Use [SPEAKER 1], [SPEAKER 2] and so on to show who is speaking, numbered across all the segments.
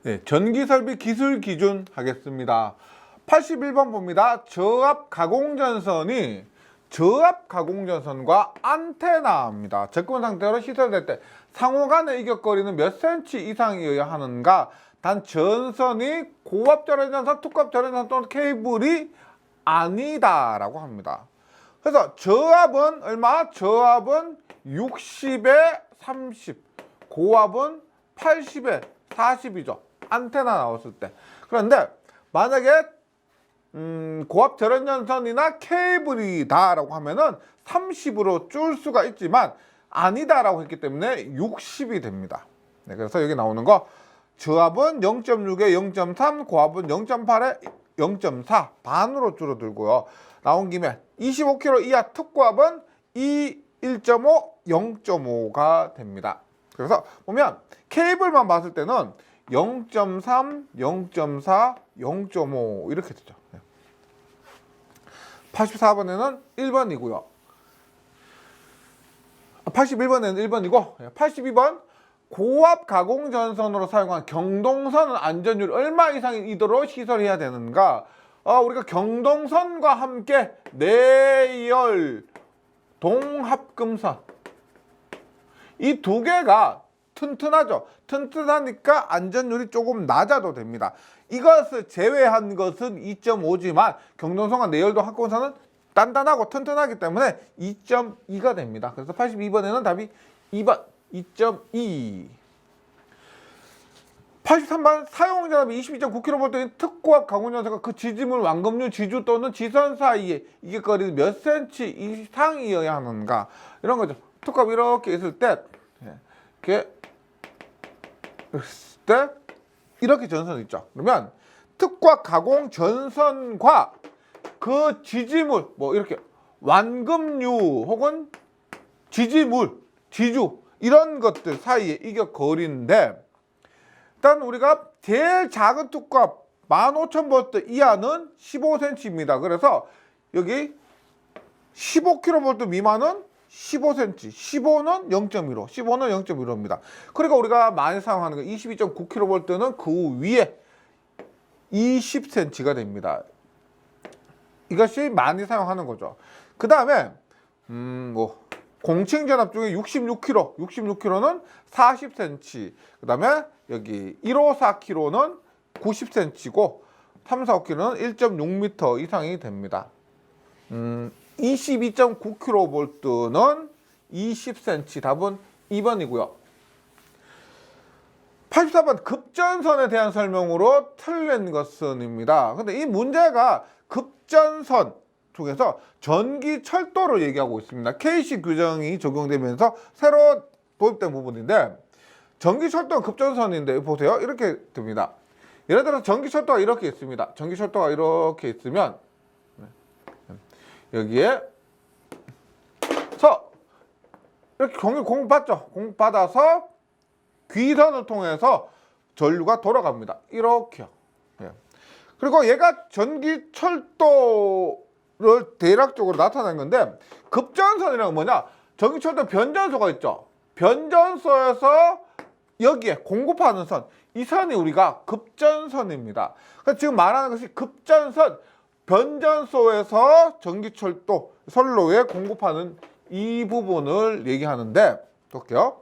[SPEAKER 1] 네, 전기설비 기술 기준 하겠습니다. 81번 봅니다. 저압 가공전선과 안테나입니다. 접근 상태로 시설될 때 상호 간의 이격거리는 몇 cm 이상이어야 하는가? 단 전선이 고압 절연전선, 특고압 절연전선 또는 케이블이 아니다라고 합니다. 그래서 저압은 얼마? 저압은 60에 30, 고압은 80에 40이죠. 안테나 나왔을 때. 그런데 만약에 고압 절연전선이나 케이블이다라고 하면은 30으로 줄 수가 있지만 아니다라고 했기 때문에 60이 됩니다. 네, 그래서 여기 나오는 거 저압은 0.6에 0.3, 고압은 0.8에 0.4 반으로 줄어들고요. 나온 김에 25km 이하 특고압은 1.5, 0.5가 됩니다. 그래서 보면 케이블만 봤을 때는 0.3, 0.4, 0.5 이렇게 되죠. 84번에는 1번이고요. 81번에는 1번이고 82번 고압 가공전선으로 사용한 경동선은 안전율 얼마 이상이도록 시설해야 되는가? 우리가 경동선과 함께 내열 동합금선 이 두 개가 튼튼하죠. 튼튼하니까 안전율이 조금 낮아도 됩니다. 이것을 제외한 것은 2.5지만 경동선과 내열동 합금선은 단단하고 튼튼하기 때문에 2.2가 됩니다. 그래서 82번에는 답이 2번 2.2. 83번 사용전압이 22.9kV인 특고압 가공전선과 그 지지물 완금류 지주 또는 지선 사이에 이게 거리 몇 cm 이상이어야 하는가 이런 거죠. 특고압 이렇게 있을 때 이렇게 전선 있죠. 그러면 특고압 가공전선과 그 지지물 뭐 이렇게 완금류 혹은 지지물 지주 이런 것들 사이에 이게 거리인데 일단 우리가 제일 작은 특고압 15,000V 이하는 15cm입니다. 그래서 여기 15kV 미만은 15cm, 15는 0.15, 15는 0.15입니다. 그러니까 우리가 많이 사용하는 거 22.9kV는 그 위에 20cm가 됩니다. 이것이 많이 사용하는 거죠. 그 다음에 공칭 전압 중에 66kg는 40cm. 그 다음에 여기 154kg는 90cm고 345kg는 1.6m 이상이 됩니다. 22.9kV는 20cm. 답은 2번이고요. 84번 급전선에 대한 설명으로 틀린 것은입니다. 근데 이 문제가 급전선 쪽에서 전기 철도를 얘기하고 있습니다. KC 규정이 적용되면서 새로 도입된 부분인데 전기 철도는 급전선인데 보세요. 이렇게 됩니다. 예를 들어서 전기 철도가 이렇게 있습니다. 전기 철도가 이렇게 있으면 여기에 이렇게 공급받죠. 공급받아서 귀선을 통해서 전류가 돌아갑니다. 이렇게요. 그리고 얘가 전기 철도를 대략적으로 나타낸 건데 급전선이란 건 뭐냐? 전기 철도 변전소가 있죠. 변전소에서 여기에 공급하는 선, 이 선이 우리가 급전선입니다. 그래서 지금 말하는 것이 급전선, 변전소에서 전기철도 선로에 공급하는 이 부분을 얘기하는데 볼게요.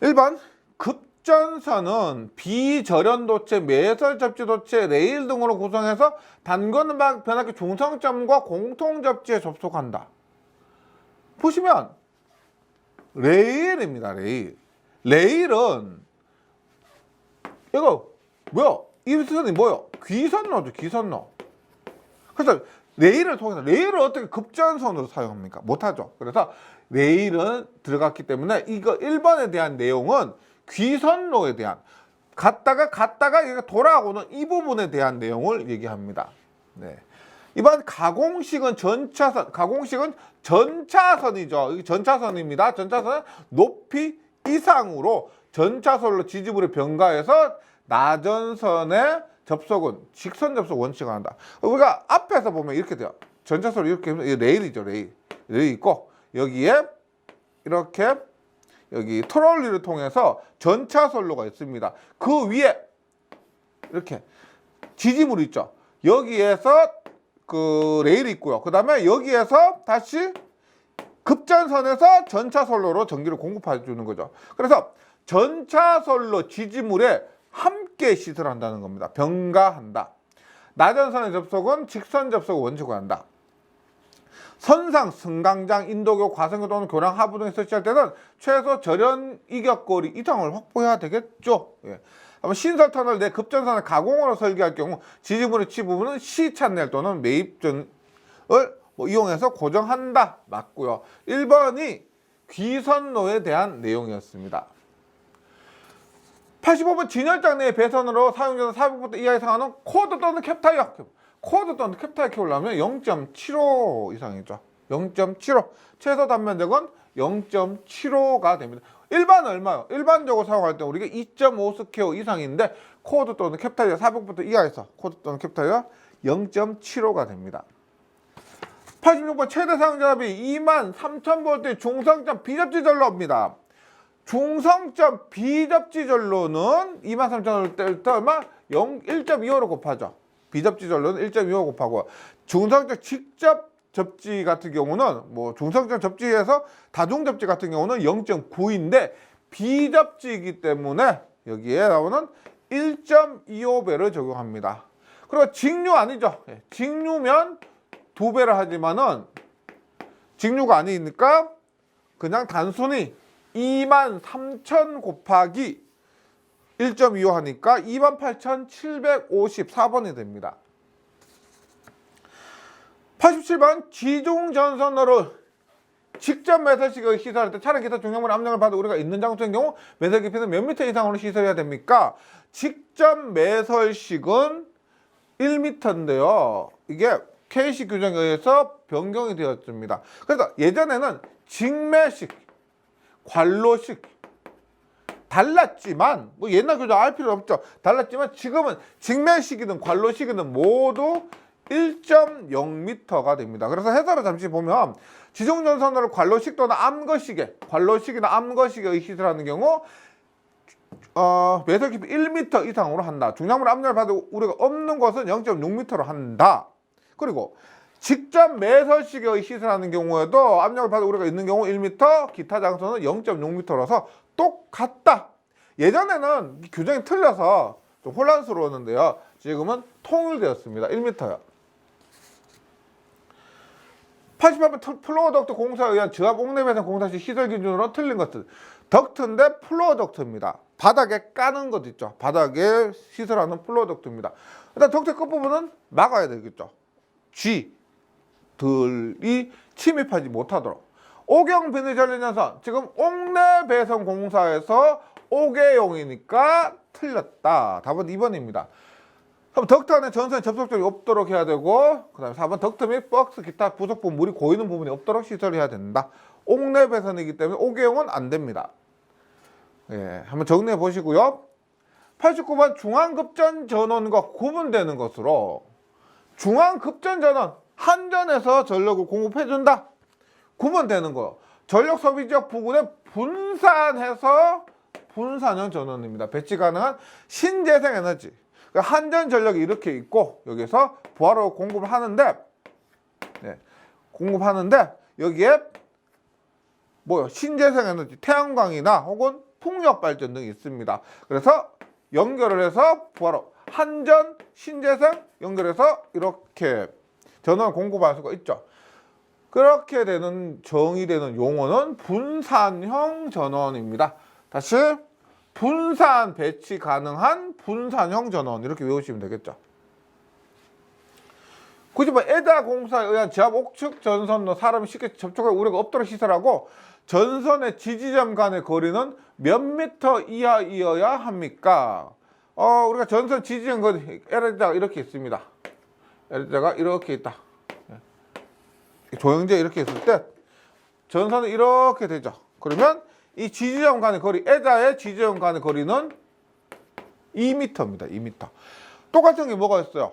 [SPEAKER 1] 1번 급전선은 비절연도체, 매설접지도체, 레일 등으로 구성해서 단거는 변압기 중성점과 공통접지에 접속한다. 보시면 레일입니다. 레일은 이거 뭐야? 이 선이 뭐요? 귀선로죠. 귀선로. 그래서 레일을 통해서 레일을 어떻게 급전선으로 사용합니까? 못하죠. 그래서 레일은 들어갔기 때문에 이거 1번에 대한 내용은 귀선로에 대한 갔다가 얘가 돌아오는 이 부분에 대한 내용을 얘기합니다. 네. 이번 가공식은 전차선이죠. 이게 전차선입니다. 전차선은 높이 이상으로 전차선로 지지물을 병가해서 나전선의 접속은 직선 접속 원칙을 한다. 우리가 앞에서 보면 이렇게 돼요. 전차선로 이렇게 레일이죠. 레일 있고 여기에 이렇게 여기 트롤리를 통해서 전차선로가 있습니다. 그 위에 이렇게 지지물이 있죠. 여기에서 그 레일이 있고요. 그 다음에 여기에서 다시 급전선에서 전차선로로 전기를 공급해 주는 거죠. 그래서 전차선로 지지물에 함께 시설한다는 겁니다. 병가한다. 나전선의 접속은 직선 접속을 원칙으로 한다. 선상, 승강장, 인도교, 과선교 또는 교량 하부 등에 설치할 때는 최소 절연 이격거리 이상을 확보해야 되겠죠. 예. 신설 터널 내 급전선을 가공으로 설계할 경우 지지물의 치 부분은 시 찬넬 또는 매입전을 이용해서 고정한다. 맞고요. 1번이 귀선로에 대한 내용이었습니다. 85번 진열장 내의 배선으로 사용전선 400V 이하 이상하는 코드 또는 캡타이어. 코드 또는 캡타이어 켜려면 0.75 이상이죠. 0.75. 최소 단면적은 0.75가 됩니다. 일반은 얼마요? 일반적으로 사용할 때 우리가 2.5 스퀘어 이상인데 코드 또는 캡타이어 400V 이하에서 코드 또는 캡타이어 0.75가 됩니다. 86번 최대 사용전압이 23,000V 중성점 비접지 전로입니다. 중성점 비접지 전로는 23,000V 때 얼마? 1.25로 곱하죠. 비접지 전로는 1.25 곱하고 중성점 직접 접지 같은 경우는 뭐 중성점 접지에서 다중 접지 같은 경우는 0.9인데 비접지이기 때문에 여기에 나오는 1.25배를 적용합니다. 그리고 직류 아니죠. 직류면 2배를 하지만은 직류가 아니니까 그냥 단순히 23,000 곱하기 1.25 하니까 28,754번이 됩니다. 87번 지중전선로를 직접 매설식을 시설할 때 차량 기타 중량물 압력을 받아 우리가 있는 장소인 경우 매설 깊이는 몇 미터 이상으로 시설해야 됩니까? 직접 매설식은 1m인데요. 이게 K식 규정에 의해서 변경이 되었습니다. 그래서 예전에는 직매식, 관로식 달랐지만 뭐 옛날 규정 알 필요 없죠. 달랐지만 지금은 직매식이든 관로식이든 모두 1.0m가 됩니다. 그래서 해설을 잠시 보면 지중전선로를 관로식 또는 암거식에 관로식이나 암거식에 시설하는 경우 매설 깊이 1m 이상으로 한다. 중량물 압력을 받아 우리가 없는 것은 0.6m로 한다. 그리고 직접 매설식에 시설하는 경우에도 압력을 받아 우리가 있는 경우 1m, 기타 장소는 0.6m라서 똑같다. 예전에는 규정이 틀려서 좀 혼란스러웠는데요. 지금은 통일되었습니다. 1m요. 88번 플로어 덕트 공사에 의한 저압 옥내배선 공사 시 시설 기준으로 틀린 것들. 덕트인데 플로어 덕트입니다. 바닥에 까는 것 있죠. 바닥에 시설하는 플로어 덕트입니다. 일단 덕트 끝부분은 막아야 되겠죠. 쥐들이 침입하지 못하도록. 오경 비닐 전륜연선 지금 옥내배선 공사에서 옥외용이니까 틀렸다. 답은 2번입니다. 그럼 덕트 안에 전선에 접속점이 없도록 해야 되고, 그 다음에 4번 덕트 및 박스 기타 부속 부분 물이 고이는 부분이 없도록 시설해야 된다. 옥내 배선이기 때문에 옥외용은 안 됩니다. 예, 한번 정리해 보시고요. 89번 중앙급전 전원과 구분되는 것으로 중앙급전 전원 한전에서 전력을 공급해 준다. 구분되는 거요. 전력 소비 지역 부근에 분산해서 분산형 전원입니다. 배치 가능한 신재생 에너지. 한전 전력이 이렇게 있고 여기서 부하로 공급을 하는데 공급하는데 여기에 뭐요? 신재생 에너지, 태양광이나 혹은 풍력 발전 등이 있습니다. 그래서 연결을 해서 부하로 한전, 신재생 연결해서 이렇게 전원을 공급할 수가 있죠. 그렇게 되는 정의되는 용어는 분산형 전원입니다. 다시 분산 배치 가능한 분산형 전원 이렇게 외우시면 되겠죠. 90번 에다 공사에 의한 지압 옥측 전선로 사람이 쉽게 접촉할 우려가 없도록 시설하고 전선의 지지점 간의 거리는 몇 미터 이하이어야 합니까? 우리가 전선 지지점 거리 LH가 이렇게 있습니다. LH가 이렇게 있다. 조형제 이렇게 있을 때 전선은 이렇게 되죠. 그러면 이 지지점 간의 거리, 에다의 지지점 간의 거리는 2m입니다. 2m. 똑같은 게 뭐가 있어요?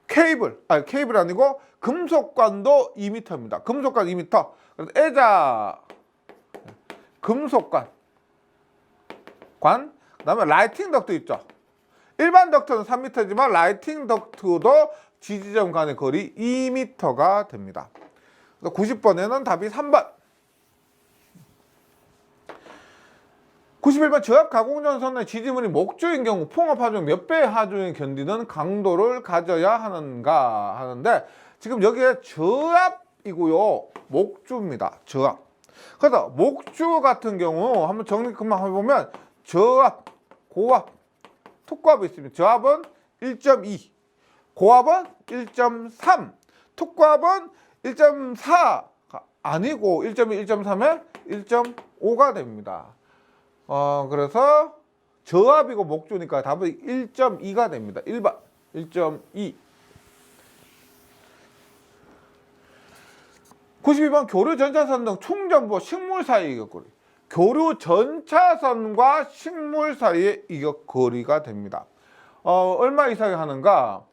[SPEAKER 1] 케이블 아니고 금속관도 2m입니다. 금속관 2m. 그래서 에자 금속관. 그다음에 라이팅 덕트 있죠. 일반 덕트는 3m지만 라이팅 덕트도 지지점 간의 거리 2m가 됩니다. 90번에는 답이 3번. 91번 저압 가공전선의 지지물이 목조인 경우 풍업 하중 몇 배의 하중이 견디는 강도를 가져야 하는가 하는데, 지금 여기에 저압이고요, 목주입니다. 저압. 그래서 목주 같은 경우 한번 정리 금방 해보면 저압, 고압, 특고압이 있습니다. 저압은 1.2, 고압은 1.3, 특고압은 1.4가 아니고 1.2, 1.3에 1.5가 됩니다. 그래서 저압이고 목주니까 답은 1.2가 됩니다. 1번 1.2. 92번 교류 전차선 등 충전부 식물 사이의 이격거리. 교류 전차선과 식물 사이의 이격거리가 됩니다. 얼마 이상이 하는가?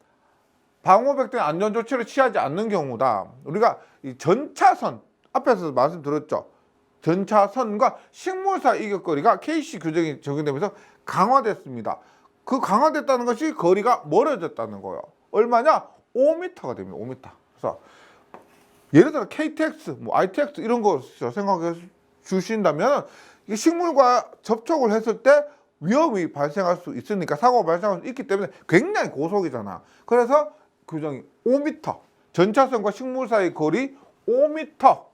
[SPEAKER 1] 방호백 등 안전조치를 취하지 않는 경우다. 우리가 이 전차선, 앞에서 말씀드렸죠. 전차선과 식물 사이 이격거리가 KC 규정이 적용되면서 강화됐습니다. 그 강화됐다는 것이 거리가 멀어졌다는 거예요. 얼마냐? 5m가 됩니다. 5m. 그래서 예를 들어 KTX, ITX 이런 거 생각해 주신다면, 식물과 접촉을 했을 때 위험이 발생할 수 있으니까, 사고가 발생할 수 있기 때문에 굉장히 고속이잖아. 그래서 규정이 5m. 전차선과 식물 사이 거리 5m.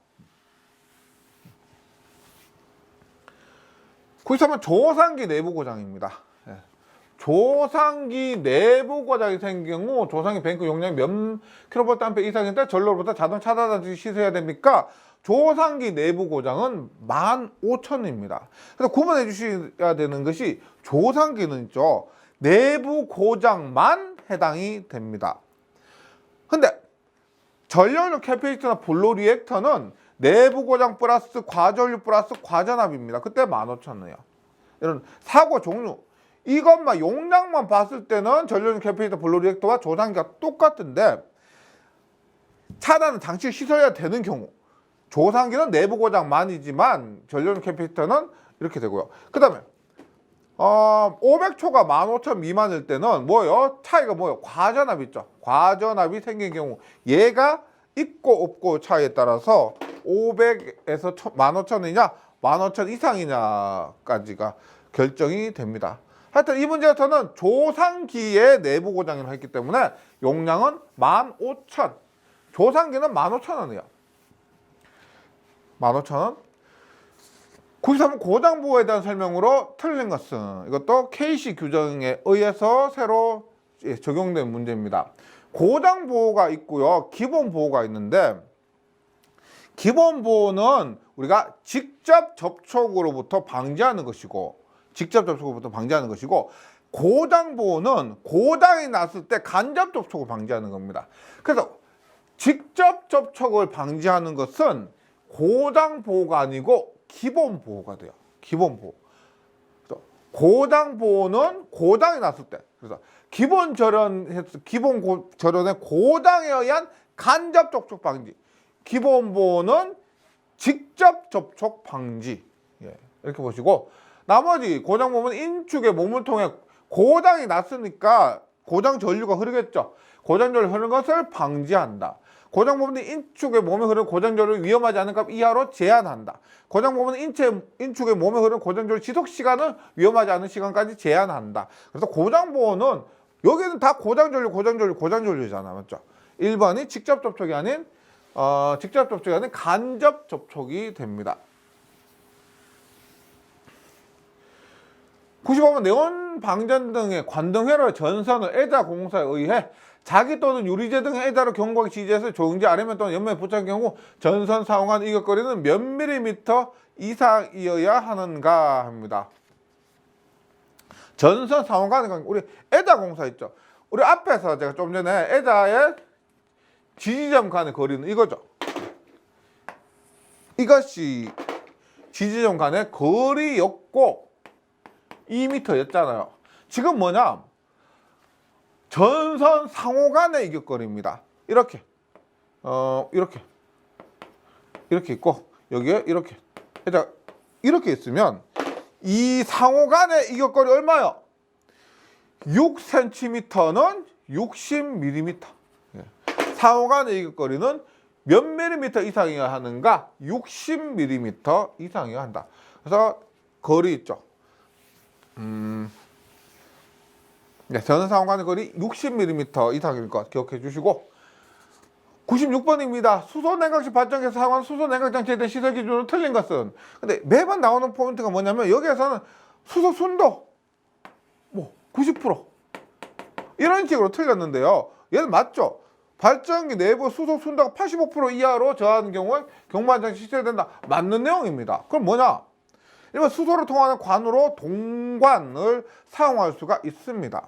[SPEAKER 1] 93번 조상기 내부 고장입니다. 조상기 내부 고장이 생긴 경우 조상기 뱅크 용량이 몇 킬로볼트 이상인데 전로부터 자동 차단하듯이 시세해야 됩니까? 조상기 내부 고장은 15,000입니다. 그래서 구분해 주셔야 되는 것이, 조상기는 있죠, 내부 고장만 해당이 됩니다. 근데 전력류 캐패시터나 블로 리액터는 내부 고장 플러스 과전류 플러스 과전압입니다. 그때 15,000원이에요. 이런 사고 종류, 이것만 용량만 봤을 때는 전력류 캐패시터 블로 리액터와 조상기가 똑같은데, 차단은 당시 시설해야 되는 경우, 조상기는 내부 고장만이지만 전력류 캐패시터는 이렇게 되고요. 그 다음에 500초가 15,000 미만일 때는 뭐예요? 차이가 뭐예요? 과전압 있죠. 과전압이 생긴 경우, 얘가 있고 없고 차이에 따라서 500에서 15,000이냐 15,000 이상이냐까지가 결정이 됩니다. 하여튼 이 문제에서는 조상기의 내부 고장을 했기 때문에 용량은 15,000. 조상기는 15,000원이에요. 15,000원. 93번 고장보호에 대한 설명으로 틀린 것은, 이것도 KC 규정에 의해서 새로 적용된 문제입니다. 고장보호가 있고요, 기본보호가 있는데, 기본보호는 우리가 직접 접촉으로부터 방지하는 것이고, 고장보호는 고장이 났을 때 간접 접촉을 방지하는 겁니다. 그래서 직접 접촉을 방지하는 것은 고장보호가 아니고 기본보호가 돼요. 기본보호. 고장보호는 고장이 났을 때, 그래서 기본 절연의 고장에 의한 간접 접촉 방지, 기본보호는 직접 접촉 방지. 이렇게 보시고, 나머지 고장보호는 인축의 몸을 통해 고장이 났으니까 고장 전류가 흐르겠죠. 고장 전류 흐르는 것을 방지한다. 고장보호는 인축의 몸에 흐르는 고장 전류를 위험하지 않은 값 이하로 제한한다. 고장보호는 인축의 몸에 흐르는 고장 전류 지속 시간을 위험하지 않은 시간까지 제한한다. 그래서 고장보호는 여기는 다 고장 전류잖아, 맞죠? 1번이 직접 접촉이 아닌 간접 접촉이 됩니다. 95번 네온 방전 등의 관등회로의 전선을 에다 공사에 의해 자기 또는 유리재 등의 에다로 경고하기 지지해서 조영지 아래면 또는 옆면에 부착한 경우 전선 사용한 이격거리는 몇 밀리미터 이상이어야 하는가 합니다. 전선 사용하는, 우리 에다 공사 있죠. 우리 앞에서 제가 좀 전에 에다의 지지점 간의 거리는 이거죠. 이것이 지지점 간의 거리였고 2m였잖아요. 지금 뭐냐? 전선 상호 간의 이격거리입니다. 이렇게 이렇게 있고, 여기에 이렇게 이렇게 있으면 이 상호 간의 이격거리 얼마요? 6cm는 60mm. 상호 간의 이격거리는 몇 밀리미터 이상이어야 하는가? 60mm 이상이어야 한다. 그래서 거리 있죠. 저는 상호 간의 거리 60mm 이상일 것 기억해 주시고, 96번입니다. 수소냉각시 발전기에서 사용하는 수소냉각장치에 대한 시설 기준으로 틀린 것은. 근데 매번 나오는 포인트가 뭐냐면 여기에서는 수소 순도 90% 이런 식으로 틀렸는데요. 얘는 맞죠? 발전기 내부 수소 순도가 85% 이하로 저하는 경우에 경보안장치 시설된다. 맞는 내용입니다. 그럼 뭐냐? 일반 수소를 통하는 관으로 동관을 사용할 수가 있습니다.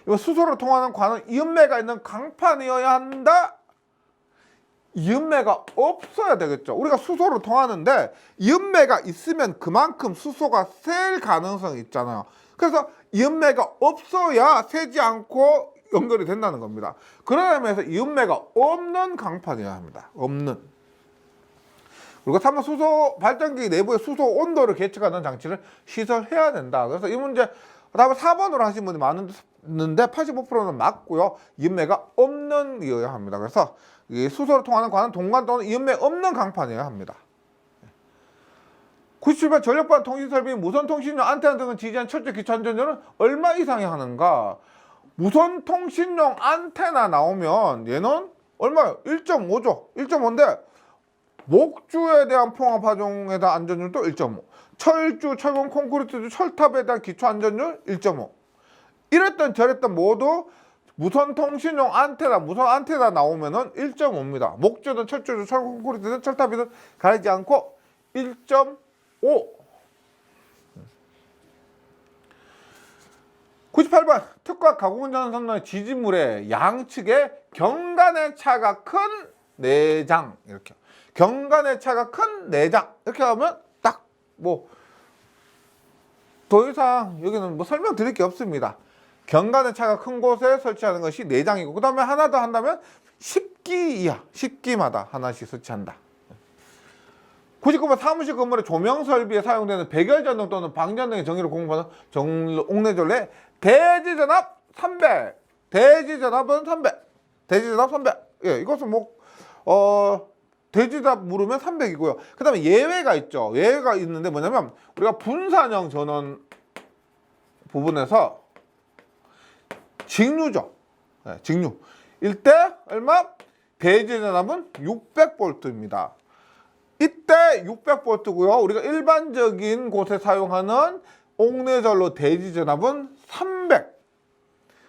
[SPEAKER 1] 이번 수소를 통하는 관은 이음매가 있는 강판이어야 한다. 이음매가 없어야 되겠죠. 우리가 수소를 통하는데 이음매가 있으면 그만큼 수소가 셀 가능성이 있잖아요. 그래서 이음매가 없어야 새지 않고 연결이 된다는 겁니다. 그런 의미에서 이음매가 없는 강판이어야 합니다. 없는. 그리고 3번 수소 발전기 내부의 수소 온도를 계측하는 장치를 시설해야 된다. 그래서 이 문제 다음에 4번으로 하신 분이 많은데 85%는 맞고요. 이음매가 없는 이어야 합니다. 그래서 이 수소를 통하는 관은 동관 또는 이음매 없는 강판이어야 합니다. 97번 전력반 통신설비 무선통신용 안테나 등을 지지한 철제 기초 안전율은 얼마 이상이 하는가? 무선통신용 안테나 나오면 얘는 얼마요? 1.5죠. 1.5인데 목주에 대한 봉합하종에 대한 안전율도 1.5, 철주, 철근, 콘크리트주, 철탑에 대한 기초 안전율 1.5. 이랬던 저랬던 모두 무선 통신용 안테나, 무선 안테나 나오면은 1.5입니다. 목주든 철주든 철근, 콘크리트든 철탑이든 가리지 않고 1.5. 98번 특과 가공운전 선로의 지지물의 양측에 경간의 차가 큰 내장, 이렇게 경간의 차가 큰 내장 이렇게 하면 딱 더 이상 여기는 설명드릴 게 없습니다. 경간의 차가 큰 곳에 설치하는 것이 내장이고, 그 다음에 하나 더 한다면 10기 이하, 10기마다 하나씩 설치한다. 99번 사무실 건물의 조명 설비에 사용되는 백열전등 또는 방전등의 전기를 공급하는 옥내전로의 대지전압 300. 대지전압은 300. 대지전압 300. 예, 이것은 대지전압 물으면 300이고요. 그 다음에 예외가 있죠. 예외가 있는데 뭐냐면 우리가 분산형 전원 부분에서 직류죠. 네, 직류. 이때 얼마? 대지전압은 600V입니다. 이때 600V고요. 우리가 일반적인 곳에 사용하는 옥내전로 대지전압은 300.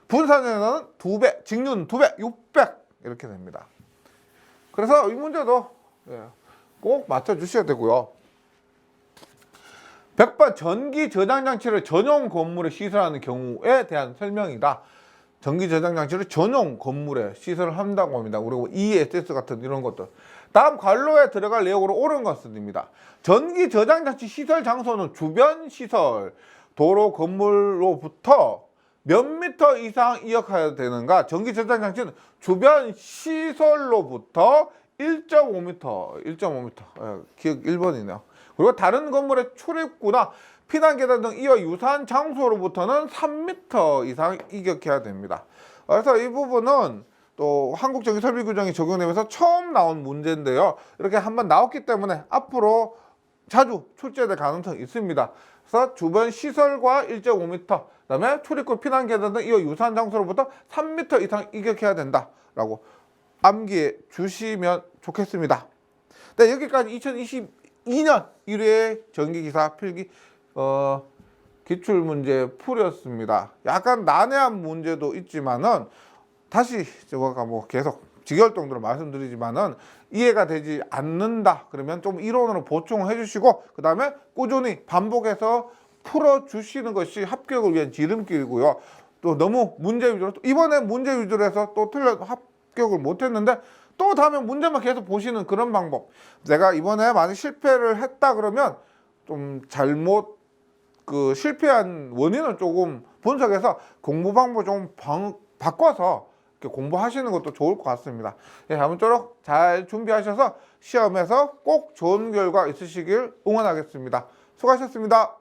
[SPEAKER 1] 분산전압은 2배, 직류는 2배, 600 이렇게 됩니다. 그래서 이 문제도 꼭 맞춰주셔야 되고요. 100번 전기 저장 장치를 전용 건물에 시설하는 경우에 대한 설명이다. 전기 저장 장치를 전용 건물에 시설을 한다고 합니다. 그리고 ESS 같은 이런 것들. 다음 관로에 들어갈 내용으로 옳은 것입니다. 전기 저장 장치 시설 장소는 주변 시설, 도로 건물로부터 몇 미터 이상 이역해야 되는가? 전기 저장 장치는 주변 시설로부터 1.5m, 1.5m. 기억 1번이네요. 그리고 다른 건물의 출입구나 피난 계단 등 이와 유사한 장소로부터는 3m 이상 이격해야 됩니다. 그래서 이 부분은 또 한국전기설비규정이 적용되면서 처음 나온 문제인데요. 이렇게 한번 나왔기 때문에 앞으로 자주 출제될 가능성이 있습니다. 그래서 주변 시설과 1.5m, 그다음에 출입구 피난 계단 등 이와 유사한 장소로부터 3m 이상 이격해야 된다라고 암기해 주시면 좋겠습니다. 네, 여기까지 2022년 1회 전기기사 필기 기출문제 풀이었습니다. 약간 난해한 문제도 있지만은 다시 제가 계속 직결정도로 말씀드리지만은 이해가 되지 않는다 그러면 좀 이론으로 보충해 주시고, 그 다음에 꾸준히 반복해서 풀어 주시는 것이 합격을 위한 지름길이고요. 또 너무 문제 위주로, 이번에 문제 위주로 해서 또 합격을 못했는데 또 다음에 문제만 계속 보시는 그런 방법. 내가 이번에 만약 실패를 했다 그러면 좀 잘못 실패한 원인을 조금 분석해서 공부 방법 좀 바꿔서 이렇게 공부하시는 것도 좋을 것 같습니다. 예, 아무쪼록 잘 준비하셔서 시험에서 꼭 좋은 결과 있으시길 응원하겠습니다. 수고하셨습니다.